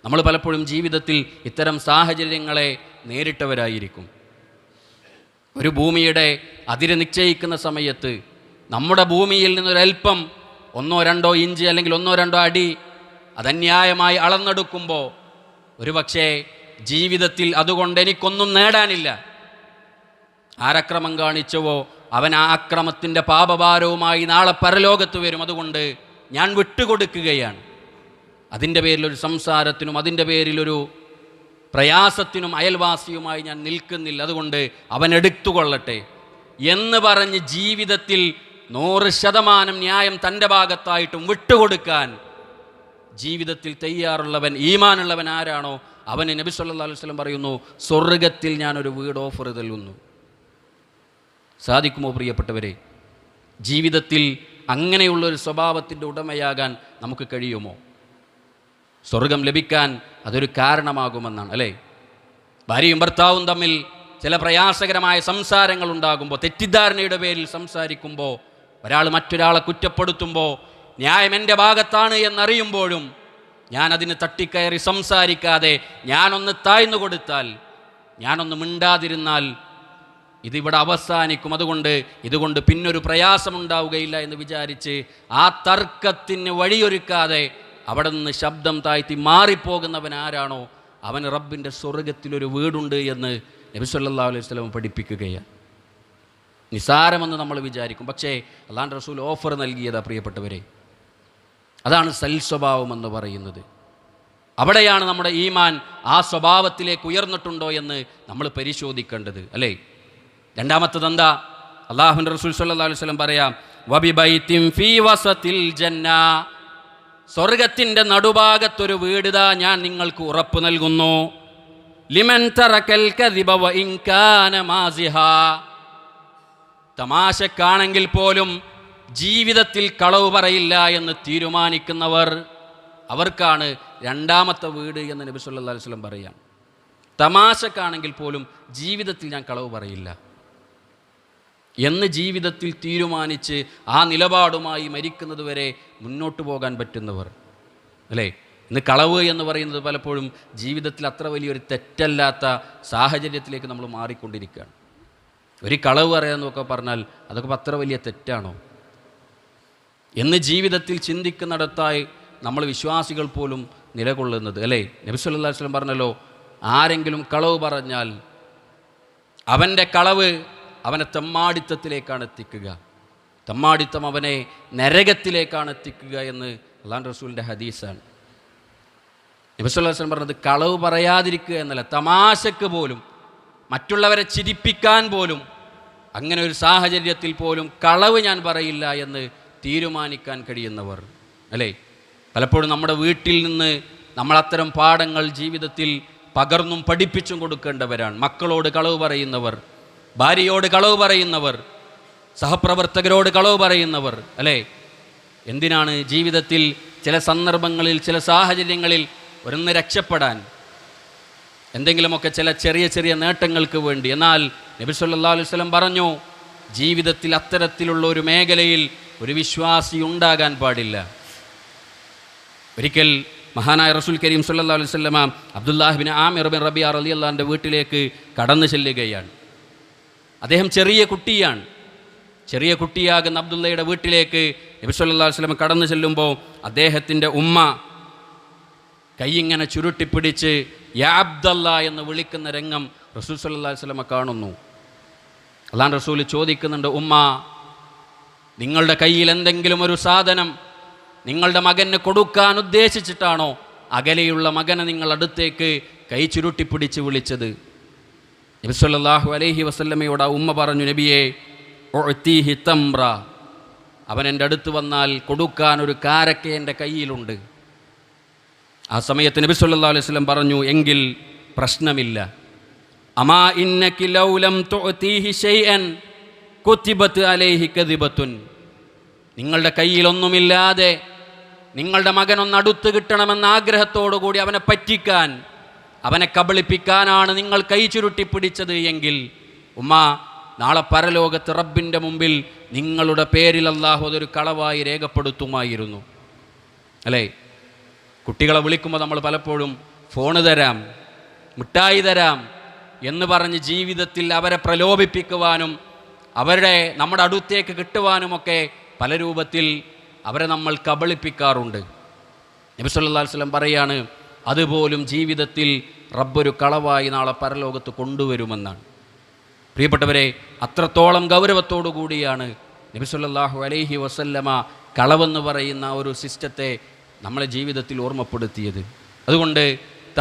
നമ്മൾ പലപ്പോഴും ജീവിതത്തിൽ ഇത്തരം സാഹചര്യങ്ങളെ നേരിട്ടവരായിരിക്കും. ഒരു ഭൂമിയുടെ അതിര് നിശ്ചയിക്കുന്ന സമയത്ത് നമ്മുടെ ഭൂമിയിൽ നിന്നൊരൽപ്പം 1-2 ഇഞ്ച് അല്ലെങ്കിൽ 1-2 അടി അതന്യായമായി അളന്നെടുക്കുമ്പോൾ ഒരുപക്ഷേ ജീവിതത്തിൽ അതുകൊണ്ട് എനിക്കൊന്നും നേടാനില്ല. ആരക്രമം കാണിച്ചുവോ അവൻ ആ അക്രമത്തിൻ്റെ പാപഭാരവുമായി നാളെ പരലോകത്ത് വരും, അതുകൊണ്ട് ഞാൻ വിട്ടുകൊടുക്കുകയാണ്. അതിൻ്റെ പേരിലൊരു സംസാരത്തിനും അതിൻ്റെ പേരിലൊരു പ്രയാസത്തിനും അയൽവാസിയുമായി ഞാൻ നിൽക്കുന്നില്ല, അതുകൊണ്ട് അവൻ എടുത്തുകൊള്ളട്ടെ എന്ന് പറഞ്ഞ് ജീവിതത്തിൽ 100% ന്യായം തൻ്റെ ഭാഗത്തായിട്ടും വിട്ടുകൊടുക്കാൻ ജീവിതത്തിൽ തയ്യാറുള്ളവൻ, ഈമാനുള്ളവൻ ആരാണോ അവന് നബി സല്ലല്ലാഹു അലൈഹി വസല്ലം പറയുന്നു, സ്വർഗത്തിൽ ഞാനൊരു വീട് ഓഫർ നൽകുന്നു. സാധിക്കുമോ പ്രിയപ്പെട്ടവരെ? ജീവിതത്തിൽ അങ്ങനെയുള്ളൊരു സ്വഭാവത്തിൻ്റെ ഉടമയാകാൻ നമുക്ക് കഴിയുമോ? സ്വർഗം ലഭിക്കാൻ അതൊരു കാരണമാകുമെന്നാണ്, അല്ലേ? ഭാര്യയും ഭർത്താവും തമ്മിൽ ചില പ്രയാസകരമായ സംസാരങ്ങൾ ഉണ്ടാകുമ്പോൾ, തെറ്റിദ്ധാരണയുടെ പേരിൽ സംസാരിക്കുമ്പോൾ, ഒരാൾ മറ്റൊരാളെ കുറ്റപ്പെടുത്തുമ്പോൾ ന്യായം എൻ്റെ ഭാഗത്താണ് എന്നറിയുമ്പോഴും ഞാൻ അതിന് തട്ടിക്കയറി സംസാരിക്കാതെ ഞാനൊന്ന് താഴ്ന്നു കൊടുത്താൽ, ഞാനൊന്ന് മിണ്ടാതിരുന്നാൽ ഇതിവിടെ അവസാനിക്കും, ഇതുകൊണ്ട് പിന്നൊരു പ്രയാസമുണ്ടാവുകയില്ല എന്ന് വിചാരിച്ച് ആ തർക്കത്തിന് വഴിയൊരുക്കാതെ അവിടെ നിന്ന് ശബ്ദം താഴ്ത്തി മാറിപ്പോകുന്നവൻ ആരാണോ അവന് റബ്ബിൻ്റെ സ്വർഗത്തിലൊരു വീടുണ്ട് എന്ന് നബി സല്ലല്ലാഹു അലൈഹി വസല്ലം പഠിപ്പിക്കുകയാണ്. നിസാരമെന്ന് നമ്മൾ വിചാരിക്കും, പക്ഷേ അല്ലാഹുവിൻ്റെ റസൂൽ ഓഫർ നൽകിയതാ പ്രിയപ്പെട്ടവരെ. അതാണ് സൽസ്വഭാവമെന്ന് പറയുന്നത്. അവിടെയാണ് നമ്മുടെ ഈമാൻ ആ സ്വഭാവത്തിലേക്ക് ഉയർന്നിട്ടുണ്ടോ എന്ന് നമ്മൾ പരിശോധിക്കേണ്ടത്, അല്ലേ? രണ്ടാമത്തത് എന്താ? അല്ലാഹുവിൻ്റെ റസൂൽ സല്ലല്ലാഹു അലൈഹി വസല്ലം പറയാം, വബിബൈത്തിൻ ഫീ വസതിൽ ജന്ന, സ്വർഗത്തിൻ്റെ നടുഭാഗത്തൊരു വീടുതാ ഞാൻ നിങ്ങൾക്ക് ഉറപ്പ് നൽകുന്നു. ലിമൻ തറക്കൽ കദിബ വഇൻ കാന മാസിഹാ, തമാശക്കാണെങ്കിൽ പോലും ജീവിതത്തിൽ കളവ് പറയില്ല എന്ന് തീരുമാനിക്കുന്നവർ, അവർക്കാണ് രണ്ടാമത്തെ വീട് എന്ന് നബി സല്ലല്ലാഹു അലൈഹി വസല്ലം പറയാം. തമാശക്കാണെങ്കിൽ പോലും ജീവിതത്തിൽ ഞാൻ കളവ് പറയില്ല എന്ന് ജീവിതത്തിൽ തീരുമാനിച്ച് ആ നിലപാടുമായി മരിക്കുന്നത് വരെ മുന്നോട്ട് പോകാൻ പറ്റുന്നവർ, അല്ലേ? ഇന്ന് കളവ് എന്ന് പറയുന്നത് പലപ്പോഴും ജീവിതത്തിൽ അത്ര വലിയൊരു തെറ്റല്ലാത്ത സാഹചര്യത്തിലേക്ക് നമ്മൾ മാറിക്കൊണ്ടിരിക്കുകയാണ്. ഒരു കളവ് പറയാമെന്നൊക്കെ പറഞ്ഞാൽ അതൊക്കെ അത്ര വലിയ തെറ്റാണോ എന്ന് ജീവിതത്തിൽ ചിന്തിക്കുന്നിടത്തായി നമ്മൾ വിശ്വാസികൾ പോലും നിലകൊള്ളുന്നത്, അല്ലേ? നബി സല്ലല്ലാഹു അലൈഹി വസല്ലം പറഞ്ഞല്ലോ, ആരെങ്കിലും കളവ് പറഞ്ഞാൽ അവൻ്റെ കളവ് അവനെ തെമ്മാടിത്തത്തിലേക്കാണ് എത്തിക്കുക, തെമ്മാടിത്തം അവനെ നരകത്തിലേക്കാണ് എത്തിക്കുക എന്ന് അല്ലാഹു റസൂലിൻ്റെ ഹദീസാണ്. നബി സല്ലല്ലാഹു അലൈഹി വസല്ലം പറഞ്ഞത് കളവ് പറയാതിരിക്കുക എന്നല്ല, തമാശക്ക് പോലും, മറ്റുള്ളവരെ ചിരിപ്പിക്കാൻ പോലും, അങ്ങനെ ഒരു സാഹചര്യത്തിൽ പോലും കളവ് ഞാൻ പറയില്ല എന്ന് തീരുമാനിക്കാൻ കഴിയുന്നവർ, അല്ലേ? പലപ്പോഴും നമ്മുടെ വീട്ടിൽ നിന്ന് നമ്മൾ അത്തരം പാഠങ്ങൾ ജീവിതത്തിൽ പകർന്നും പഠിപ്പിച്ചും കൊടുക്കേണ്ടവരാണ്. മക്കളോട് കളവ് പറയുന്നവർ, ഭാര്യയോട് കളവ് പറയുന്നവർ, സഹപ്രവർത്തകരോട് കളവ് പറയുന്നവർ, അല്ലേ? എന്തിനാണ്? ജീവിതത്തിൽ ചില സന്ദർഭങ്ങളിൽ, ചില സാഹചര്യങ്ങളിൽ ഒന്ന് രക്ഷപ്പെടാൻ, എന്തെങ്കിലുമൊക്കെ ചില ചെറിയ ചെറിയ നേട്ടങ്ങൾക്ക് വേണ്ടി. എന്നാൽ നബി സല്ലല്ലാഹു അലൈഹി വസല്ലം പറഞ്ഞു, ജീവിതത്തിൽ അത്തരത്തിലുള്ള ഒരു മേഖലയിൽ ഒരു വിശ്വാസി ഉണ്ടാകാൻ പാടില്ല. ഒരിക്കൽ മഹാനായ റസൂൽ കരീം സല്ലല്ലാഹു അലൈഹി വസല്ലമ Abdullah bin Amir bin Rabia റളിയല്ലാഹു അൻഹുവിൻ്റെ വീട്ടിലേക്ക് കടന്നു ചെല്ലുകയാണ്. അദ്ദേഹം ചെറിയ കുട്ടിയാണ്. ചെറിയ കുട്ടിയാകുന്ന അബ്ദുള്ളയുടെ വീട്ടിലേക്ക് നബി സല്ലല്ലാഹു അലൈഹി വസല്ലമ കടന്നു ചെല്ലുമ്പോൾ അദ്ദേഹത്തിൻ്റെ ഉമ്മ കൈയിങ്ങനെ ചുരുട്ടിപ്പിടിച്ച് യാ അബ്ദല്ലാ എന്ന് വിളിക്കുന്ന രംഗം റസൂൽ സല്ലല്ലാഹു അലൈഹി വസല്ലമ കാണുന്നു. അല്ലാഹു റസൂൽ ചോദിക്കുന്നുണ്ട്, ഉമ്മ, നിങ്ങളുടെ കയ്യിൽ എന്തെങ്കിലും ഒരു സാധനം നിങ്ങളുടെ മകന് കൊടുക്കാൻ ഉദ്ദേശിച്ചിട്ടാണോ അകലെയുള്ള മകനെ നിങ്ങൾ അടുത്തേക്ക് കൈ ചുരുട്ടിപ്പിടിച്ച് വിളിച്ചത്? നബി സല്ലല്ലാഹു അലൈഹി വസല്ലമയോട് ആ ഉമ്മ പറഞ്ഞു, നബിയെ, ഉഅ്തീഹി തംറ, അവൻ എൻ്റെ അടുത്ത് വന്നാൽ കൊടുക്കാൻ ഒരു കാരക്ക എൻ്റെ കയ്യിലുണ്ട്. ആ സമയത്ത് നബി സല്ലല്ലാഹു അലൈഹി വസല്ലം പറഞ്ഞു, എങ്കിൽ പ്രശ്നമില്ല. അമാ ഇന്നകി ലൗ ലം തുഅ്തീഹി ശൈഅൻ കുതിബത് അലൈഹി കദിബത്തുൻ, നിങ്ങളുടെ കയ്യിലൊന്നുമില്ലാതെ നിങ്ങളുടെ മകനൊന്ന് അടുത്ത് കിട്ടണമെന്ന ആഗ്രഹത്തോടു കൂടി അവനെ പറ്റിക്കാൻ, അവനെ കബളിപ്പിക്കാനാണ് നിങ്ങൾ കൈ ചുരുട്ടിപ്പിടിച്ചത് എങ്കിൽ, ഉമ്മ, നാളെ പരലോകത്ത് റബ്ബിൻ്റെ മുമ്പിൽ നിങ്ങളുടെ പേരിൽ അല്ലാഹു അതൊരു കളവായി രേഖപ്പെടുത്തുമായിരുന്നു, അല്ലേ? കുട്ടികളെ വിളിക്കുമ്പോൾ നമ്മൾ പലപ്പോഴും ഫോണ് തരാം, മിഠായി തരാം എന്ന് പറഞ്ഞ് ജീവിതത്തിൽ അവരെ പ്രലോഭിപ്പിക്കുവാനും നമ്മുടെ അടുത്തേക്ക് കിട്ടുവാനുമൊക്കെ പല രൂപത്തിൽ അവരെ നമ്മൾ കബളിപ്പിക്കാറുണ്ട്. നബി സല്ലല്ലാഹു അലൈഹി വസല്ലം പറയാണ്, അതുപോലും ജീവിതത്തിൽ റബ്ബൊരു കളവായി നാളെ പരലോകത്ത് കൊണ്ടുവരുമെന്നാണ്. പ്രിയപ്പെട്ടവരെ, അത്രത്തോളം ഗൗരവത്തോടു കൂടിയാണ് നബി സല്ലല്ലാഹു അലൈഹി വസല്ലമ കളവെന്ന് പറയുന്ന ഒരു സിസ്റ്റത്തെ നമ്മളെ ജീവിതത്തിൽ ഓർമ്മപ്പെടുത്തിയത്. അതുകൊണ്ട്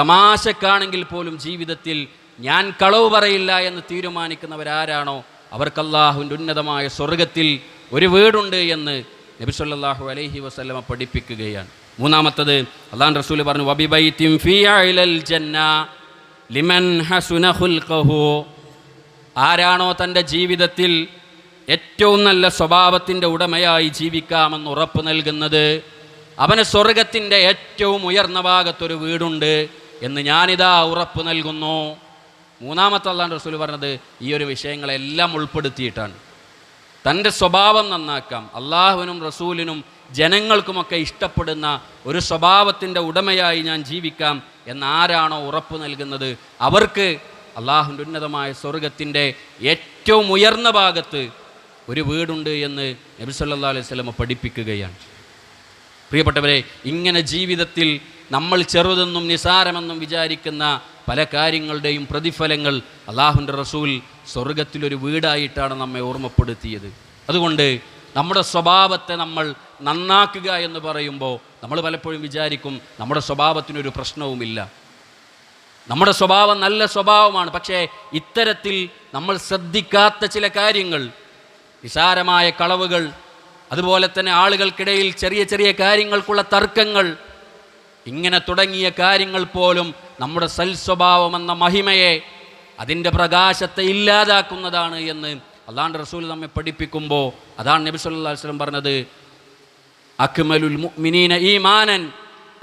തമാശക്കാണെങ്കിൽ പോലും ജീവിതത്തിൽ ഞാൻ കളവ് പറയില്ല എന്ന് തീരുമാനിക്കുന്നവരാരാണോ അവർക്ക് അല്ലാഹുവിൻ്റെ ഉന്നതമായ സ്വർഗത്തിൽ ഒരു വീടുണ്ട് എന്ന് നബി സല്ലല്ലാഹു അലൈഹി വസല്ലമ പഠിപ്പിക്കുകയാണ്. മൂന്നാമത്തത് അല്ലാഹു റസൂൽ പറഞ്ഞു, വബിബൈതിൻ ഫീ അലൽ ജന്ന ലിമൻ ഹസുന ഖുൽഖഹു, ആരാണോ തൻ്റെ ജീവിതത്തിൽ ഏറ്റവും നല്ല സ്വഭാവത്തിൻ്റെ ഉടമയായി ജീവിക്കാമെന്ന് ഉറപ്പ് നൽകുന്നത്, അവന് സ്വർഗത്തിൻ്റെ ഏറ്റവും ഉയർന്ന ഭാഗത്തൊരു വീടുണ്ട് എന്ന് ഞാനിതാ ഉറപ്പ് നൽകുന്നു. മൂന്നാമത്തെ അല്ലാഹു റസൂൽ പറഞ്ഞത് ഈ ഒരു വിഷയങ്ങളെല്ലാം ഉൾപ്പെടുത്തിയിട്ടാണ്. തൻ്റെ സ്വഭാവം നന്നാക്കാം, അള്ളാഹുവിനും റസൂലിനും ജനങ്ങൾക്കുമൊക്കെ ഇഷ്ടപ്പെടുന്ന ഒരു സ്വഭാവത്തിൻ്റെ ഉടമയായി ഞാൻ ജീവിക്കാം എന്നാരാണോ ഉറപ്പ് നൽകുന്നത്, അവർക്ക് അള്ളാഹുവിൻ്റെ ഉന്നതമായ സ്വർഗത്തിൻ്റെ ഏറ്റവും ഉയർന്ന ഭാഗത്ത് ഒരു വീടുണ്ട് എന്ന് നബി സല്ലല്ലാഹു അലൈഹി വസല്ലം പഠിപ്പിക്കുകയാണ്. പ്രിയപ്പെട്ടവരെ, ഇങ്ങനെ ജീവിതത്തിൽ നമ്മൾ ചെറുതെന്നും നിസാരമെന്നും വിചാരിക്കുന്ന പല കാര്യങ്ങളുടെയും പ്രതിഫലങ്ങൾ അള്ളാഹുവിൻ്റെ റസൂൽ സ്വർഗത്തിലൊരു വീടായിട്ടാണ് നമ്മെ ഓർമ്മപ്പെടുത്തിയത്. അതുകൊണ്ട് നമ്മുടെ സ്വഭാവത്തെ നമ്മൾ നന്നാക്കുക എന്ന് പറയുമ്പോൾ നമ്മൾ പലപ്പോഴും വിചാരിക്കും നമ്മുടെ സ്വഭാവത്തിനൊരു പ്രശ്നവുമില്ല, നമ്മുടെ സ്വഭാവം നല്ല സ്വഭാവമാണ്. പക്ഷേ ഇത്തരത്തിൽ നമ്മൾ ശ്രദ്ധിക്കാത്ത ചില കാര്യങ്ങൾ, നിസാരമായ കളവുകൾ, അതുപോലെ തന്നെ ആളുകൾക്കിടയിൽ ചെറിയ ചെറിയ കാര്യങ്ങൾക്കുള്ള തർക്കങ്ങൾ, ഇങ്ങനെ തുടങ്ങിയ കാര്യങ്ങൾ പോലും നമ്മുടെ സൽസ്വഭാവമെന്ന മഹിമയെ, അതിൻ്റെ പ്രകാശത്തെ ഇല്ലാതാക്കുന്നതാണ് എന്ന് അല്ലാഹുവിൻ്റെ റസൂൽ നമ്മെ പഠിപ്പിക്കുമ്പോൾ അതാണ് നബി സല്ലല്ലാഹു അലൈഹി വസല്ലം പറഞ്ഞത്, അക്മലുൽ മുഅ്മിനീന ഈമാനൻ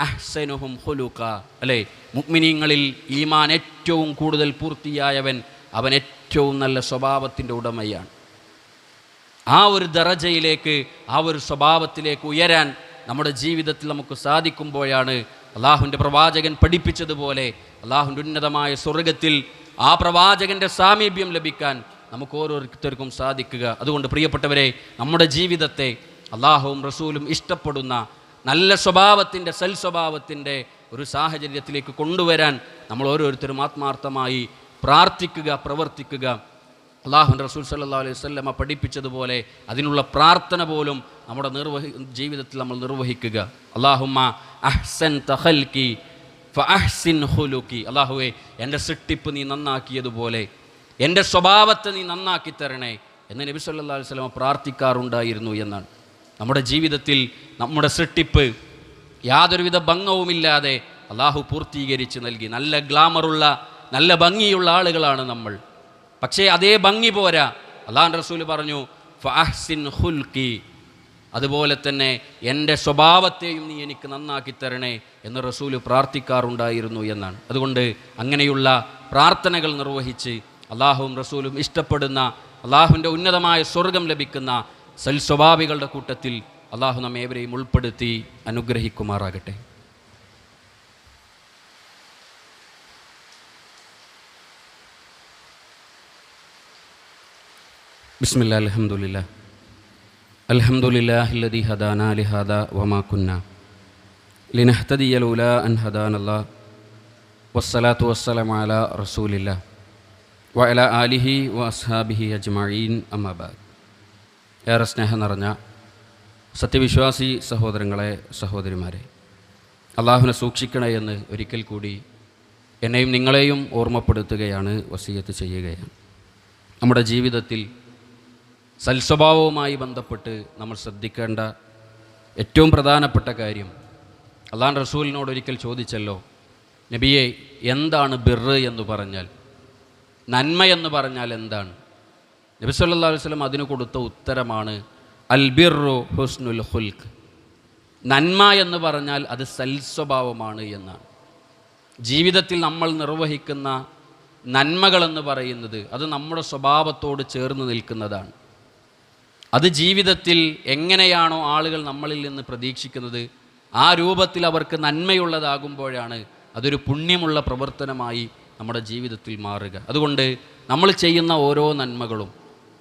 അഹ്സനുഹും ഖുലുഖ, അല്ലേ? മുഅ്മിനീങ്ങളിൽ ഈമാൻ ഏറ്റവും കൂടുതൽ പൂർത്തിയായവൻ അവൻ ഏറ്റവും നല്ല സ്വഭാവത്തിൻ്റെ ഉടമയാണ്. ആ ഒരു ദറജയിലേക്ക്, ആ ഒരു സ്വഭാവത്തിലേക്ക് ഉയരാൻ നമ്മുടെ ജീവിതത്തിൽ നമുക്ക് സാധിക്കുമ്പോഴാണ് അള്ളാഹുവിൻ്റെ പ്രവാചകൻ പഠിപ്പിച്ചതുപോലെ അള്ളാഹുവിൻ്റെ ഉന്നതമായ സ്വർഗത്തിൽ ആ പ്രവാചകൻ്റെ സാമീപ്യം ലഭിക്കാൻ നമുക്ക് ഓരോരുത്തർക്കും സാധിക്കുക. അതുകൊണ്ട് പ്രിയപ്പെട്ടവരെ, നമ്മുടെ ജീവിതത്തെ അള്ളാഹുവും റസൂലും ഇഷ്ടപ്പെടുന്ന നല്ല സ്വഭാവത്തിൻ്റെ സൽസ്വഭാവത്തിൻ്റെ ഒരു സാഹചര്യത്തിലേക്ക് കൊണ്ടുവരാൻ നമ്മൾ ഓരോരുത്തരും ആത്മാർത്ഥമായി പ്രാർത്ഥിക്കുക, പ്രവർത്തിക്കുക. അള്ളാഹുവിൻ്റെ റസൂൽ സല്ലല്ലാഹു അലൈഹി വസല്ലമ പഠിപ്പിച്ചതുപോലെ അതിനുള്ള പ്രാർത്ഥന പോലും നമ്മുടെ ജീവിതത്തിൽ നമ്മൾ നിർവഹിക്കുക. അല്ലാഹുമ്മ അഹ്സൻത ഖൽഖി ഫഅഹ്സിൻ ഖുലുഖി. അല്ലാഹുവേ, എൻ്റെ സൃഷ്ടിപ്പ് നീ നന്നാക്കിയതുപോലെ എൻ്റെ സ്വഭാവത്തെ നീ നന്നാക്കി തരണേ എന്ന് നബി സല്ലല്ലാഹു അലൈഹി വസല്ലമ പ്രാർത്ഥിക്കാറുണ്ടായിരുന്നു എന്നാണ്. നമ്മുടെ ജീവിതത്തിൽ നമ്മുടെ സൃഷ്ടിപ്പ് യാതൊരുവിധ ഭംഗവുമില്ലാതെ അള്ളാഹു പൂർത്തീകരിച്ച് നൽകി. നല്ല ഗ്ലാമറുള്ള, നല്ല ഭംഗിയുള്ള ആളുകളാണ് നമ്മൾ. പക്ഷേ അതേ ഭംഗി പോരാ. അല്ലാഹുവിൻ്റെ റസൂൽ പറഞ്ഞു ഫഅഹ്സിൻ ഖുൽഖി, അതുപോലെ തന്നെ എൻ്റെ സ്വഭാവത്തെയും നീ എനിക്ക് നന്നാക്കി തരണേ എന്ന് റസൂൽ പ്രാർത്ഥിക്കാറുണ്ടായിരുന്നു എന്നാണ്. അതുകൊണ്ട് അങ്ങനെയുള്ള പ്രാർത്ഥനകൾ നിർവഹിച്ച് അള്ളാഹുവും റസൂലും ഇഷ്ടപ്പെടുന്ന അള്ളാഹുവിൻ്റെ ഉന്നതമായ സ്വർഗം ലഭിക്കുന്ന സൽസ്വഭാവികളുടെ കൂട്ടത്തിൽ അള്ളാഹു നമ്മെ ഏവരെയും ഉൾപ്പെടുത്തി അനുഗ്രഹിക്കുമാറാകട്ടെ. ബിസ്മില്ലാ അൽഹംദുലില്ലാ അൽഹംദുലില്ലാഹില്ലദീ ഹദാനാ ലിഹാദാ വമാ കുന്നാ ലിനഹ്തദിയ ലൗലാ അൻ ഹദാനല്ലാഹ് വസ്സലാത്തു വസ്സലാമു അലാ റസൂലില്ലാഹ് വഅലാ ആലിഹി വഅസ്ഹാബിഹി അജ്മഈൻ അമ്മാ ബഅദ്. ഏറെ സ്നേഹം നിറഞ്ഞ സത്യവിശ്വാസി സഹോദരങ്ങളെ, സഹോദരിമാരെ, അള്ളാഹുവിനെ സൂക്ഷിക്കണേ എന്ന് ഒരിക്കൽ കൂടി എന്നെയും നിങ്ങളെയും ഓർമ്മപ്പെടുത്തുകയാണ്, വസിയത്ത് ചെയ്യുകയാണ്. നമ്മുടെ ജീവിതത്തിൽ സൽസ്വഭാവവുമായി ബന്ധപ്പെട്ട് നമ്മൾ ശ്രദ്ധിക്കേണ്ട ഏറ്റവും പ്രധാനപ്പെട്ട കാര്യം, അള്ളാഹുവിൻ്റെ റസൂലിനോട് ഒരിക്കൽ ചോദിച്ചല്ലോ, നബിയെ, എന്താണ് ബിർറ് എന്ന് പറഞ്ഞാൽ, നന്മ എന്ന് പറഞ്ഞാൽ എന്താണ്? നബി സല്ലല്ലാഹു അലൈഹി വസല്ലം അതിന് കൊടുത്ത ഉത്തരമാണ് അൽ ബിർറു ഹുസ്നുൽ ഖുൽഖ്. നന്മ എന്ന് പറഞ്ഞാൽ അത് സൽസ്വഭാവമാണ് എന്നാണ്. ജീവിതത്തിൽ നമ്മൾ നിർവഹിക്കുന്ന നന്മകളെന്ന് പറയുന്നത് അത് നമ്മുടെ സ്വഭാവത്തോട് ചേർന്ന് നിൽക്കുന്നതാണ്. അത് ജീവിതത്തിൽ എങ്ങനെയാണോ ആളുകൾ നമ്മളിൽ നിന്ന് പ്രതീക്ഷിക്കുന്നത് ആ രൂപത്തിൽ അവർക്ക് നന്മയുള്ളതാകുമ്പോഴാണ് അതൊരു പുണ്യമുള്ള പ്രവർത്തനമായി നമ്മുടെ ജീവിതത്തിൽ മാറുക. അതുകൊണ്ട് നമ്മൾ ചെയ്യുന്ന ഓരോ നന്മകളും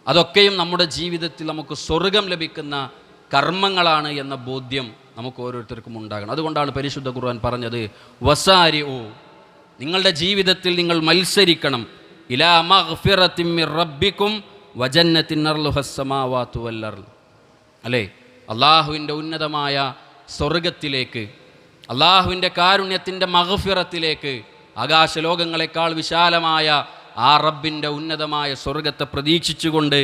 അതൊക്കെയും നമ്മുടെ ജീവിതത്തിൽ നമുക്ക് സ്വർഗം ലഭിക്കുന്ന കർമ്മങ്ങളാണ് എന്ന ബോധ്യം നമുക്ക് ഓരോരുത്തർക്കും ഉണ്ടാകണം. അതുകൊണ്ടാണ് പരിശുദ്ധ ഖുർആൻ പറഞ്ഞത് വസാരിഉ, നിങ്ങളുടെ ജീവിതത്തിൽ നിങ്ങൾ മത്സരിക്കണം, ഇലാ മഗ്ഫിറത്തിൻ മിർ റബ്ബിക്കും വജന്നത്തിൻ അർളുഹസ് സമാവാതു വൽ അർള്. അല്ലേ, അള്ളാഹുവിൻ്റെ ഉന്നതമായ സ്വർഗത്തിലേക്ക്, അള്ളാഹുവിൻ്റെ കാരുണ്യത്തിൻ്റെ മഗ്ഫിറത്തിലേക്ക്, ആകാശലോകങ്ങളെക്കാൾ വിശാലമായ ആ റബ്ബിൻ്റെ ഉന്നതമായ സ്വർഗത്തെ പ്രതീക്ഷിച്ചുകൊണ്ട്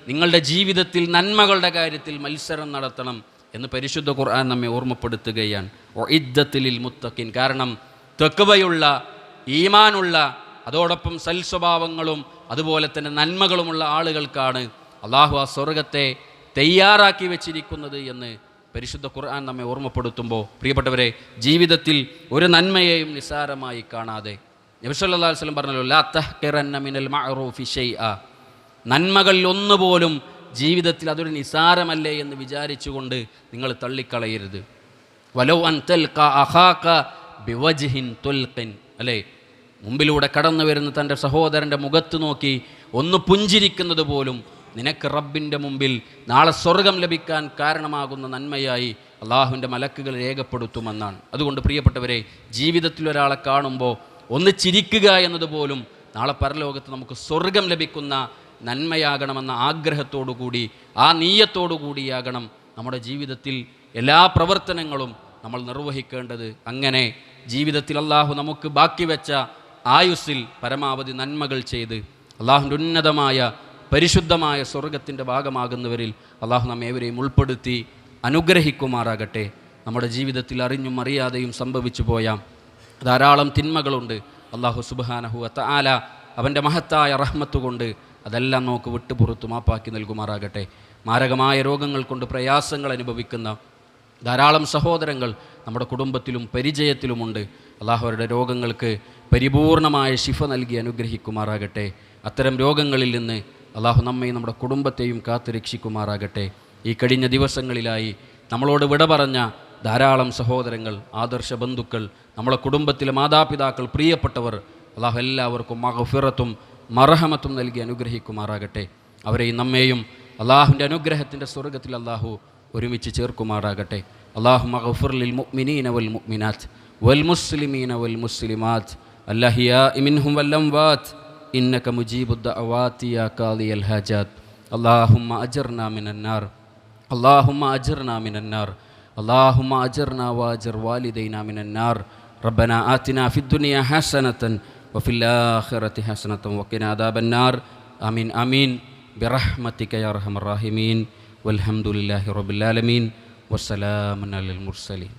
നിങ്ങളുടെ ജീവിതത്തിൽ നന്മകളുടെ കാര്യത്തിൽ മത്സരം നടത്തണം എന്ന് പരിശുദ്ധ ഖുർആൻ നമ്മെ ഓർമ്മപ്പെടുത്തുകയാണ്. ഉഇദ്ദത്തിൽ ലിൽ മുത്തഖീൻ. കാരണം തഖ്വയുള്ള, ഈമാനുള്ള, അതോടൊപ്പം സൽസ്വഭാവങ്ങളും അതുപോലെ തന്നെ നന്മകളുമുള്ള ആളുകൾക്കാണ് അള്ളാഹു ആ സ്വർഗത്തെ തയ്യാറാക്കി വെച്ചിരിക്കുന്നത് എന്ന് പരിശുദ്ധ ഖുർആൻ നമ്മെ ഓർമ്മപ്പെടുത്തുമ്പോൾ, പ്രിയപ്പെട്ടവരെ, ജീവിതത്തിൽ ഒരു നന്മയെയും നിസ്സാരമായി കാണാതെ നബി സല്ലല്ലാഹു അലൈഹി വസല്ലം പറഞ്ഞല്ലോ, ലാ തഹ്ഖിറന്ന മിനൽ മഅറൂഫി ഷൈഅ, നന്മകളിൽ ഒന്നുപോലും ജീവിതത്തിൽ അതൊരു നിസാരമല്ലേ എന്ന് വിചാരിച്ചുകൊണ്ട് നിങ്ങൾ തള്ളിക്കളയരുത്. വലൗ അൻ തൽഖ അഖാക ബിവജ്ഹിൻ തുൽഖിൻ, അല്ലേ, മുമ്പിലൂടെ കടന്നു വരുന്ന തൻ്റെ സഹോദരൻ്റെ മുഖത്ത് നോക്കി ഒന്ന് പുഞ്ചിരിക്കുന്നത് പോലും നിനക്ക് റബ്ബിൻ്റെ മുമ്പിൽ നാളെ സ്വർഗം ലഭിക്കാൻ കാരണമാകുന്ന നന്മയായി അള്ളാഹുവിൻ്റെ മലക്കുകൾ രേഖപ്പെടുത്തുമെന്നാണ്. അതുകൊണ്ട് പ്രിയപ്പെട്ടവരെ, ജീവിതത്തിൽ ഒരാളെ കാണുമ്പോൾ ഒന്ന് ചിരിക്കുക എന്നതുപോലും നാളെ പരലോകത്ത് നമുക്ക് സ്വർഗം ലഭിക്കുന്ന നന്മയാകണമെന്ന ആഗ്രഹത്തോടു കൂടി, ആ നീയത്തോടു കൂടിയാകണം നമ്മുടെ ജീവിതത്തിൽ എല്ലാ പ്രവർത്തനങ്ങളും നമ്മൾ നിർവഹിക്കേണ്ടത്. അങ്ങനെ ജീവിതത്തിൽ അള്ളാഹു നമുക്ക് ബാക്കി വെച്ച ആയുസ്സിൽ പരമാവധി നന്മകൾ ചെയ്ത് അള്ളാഹുവിൻ്റെ ഉന്നതമായ പരിശുദ്ധമായ സ്വർഗത്തിൻ്റെ ഭാഗമാകുന്നവരിൽ അള്ളാഹു നമ്മെ ഏവരെയും ഉൾപ്പെടുത്തി അനുഗ്രഹിക്കുമാറാകട്ടെ. നമ്മുടെ ജീവിതത്തിൽ അറിഞ്ഞും അറിയാതെയും സംഭവിച്ചു പോയ ധാരാളം തിന്മകളുണ്ട്. അള്ളാഹു സുബ്ഹാനഹു വ തആല അവൻ്റെ മഹത്തായ റഹ്മത്ത് കൊണ്ട് അതെല്ലാം നമുക്ക് വിട്ടുപുറത്തു മാപ്പാക്കി നൽകുമാറാകട്ടെ. മാരകമായ രോഗങ്ങൾ കൊണ്ട് പ്രയാസങ്ങൾ അനുഭവിക്കുന്ന ധാരാളം സഹോദരങ്ങൾ നമ്മുടെ കുടുംബത്തിലും പരിചയത്തിലുമുണ്ട്. അള്ളാഹു അവരുടെ രോഗങ്ങൾക്ക് പരിപൂർണമായ ശിഫ നൽകി അനുഗ്രഹിക്കുമാറാകട്ടെ. അത്തരം രോഗങ്ങളിൽ നിന്ന് അള്ളാഹു നമ്മയും നമ്മുടെ കുടുംബത്തെയും കാത്തു രക്ഷിക്കുമാറാകട്ടെ. ഈ കഴിഞ്ഞ ദിവസങ്ങളിലായി നമ്മളോട് വിട പറഞ്ഞ ധാരാളം സഹോദരങ്ങൾ, ആദർശ ബന്ധുക്കൾ, നമ്മളെ കുടുംബത്തിലെ മാതാപിതാക്കൾ, പ്രിയപ്പെട്ടവർ, അള്ളാഹു എല്ലാവർക്കും മഗ്ഫിറത്തും മർഹമത്തും നൽകി അനുഗ്രഹിക്കുമാറാകട്ടെ. അവരെയും നമ്മെയും അള്ളാഹുവിൻ്റെ അനുഗ്രഹത്തിൻ്റെ സ്വർഗ്ഗത്തിൽ അള്ളാഹു ഒരുമിച്ച് ചേർക്കുമാറാകട്ടെ. അല്ലാഹുമ്മ ഗഫിർ ലിൽ മുഅ്മിനീന വൽ മുഅ്മിനാത്ത് വൽ മുസ്ലിമീന വൽ മുസ്ലിമാത്ത് അൽഅഹ്യാഇ മിൻഹും വൽ അംവാത്ത് ഇന്നക മുജീബുദ് ദഅവാതി യാ ഖാദിയൽ ഹാജാത്ത്. അല്ലാഹുമ്മ അജിർനാ മിനൻ നാർ اللهم أجرنا من النار اللهم أجرنا وأجر والدينا من النار ربنا آتنا في الدنيا حسنة وفي الآخرة حسنة وقنا عذاب النار آمين آمين برحمتك يا أرحم الراحمين والحمد لله رب العالمين والسلام على المرسلين.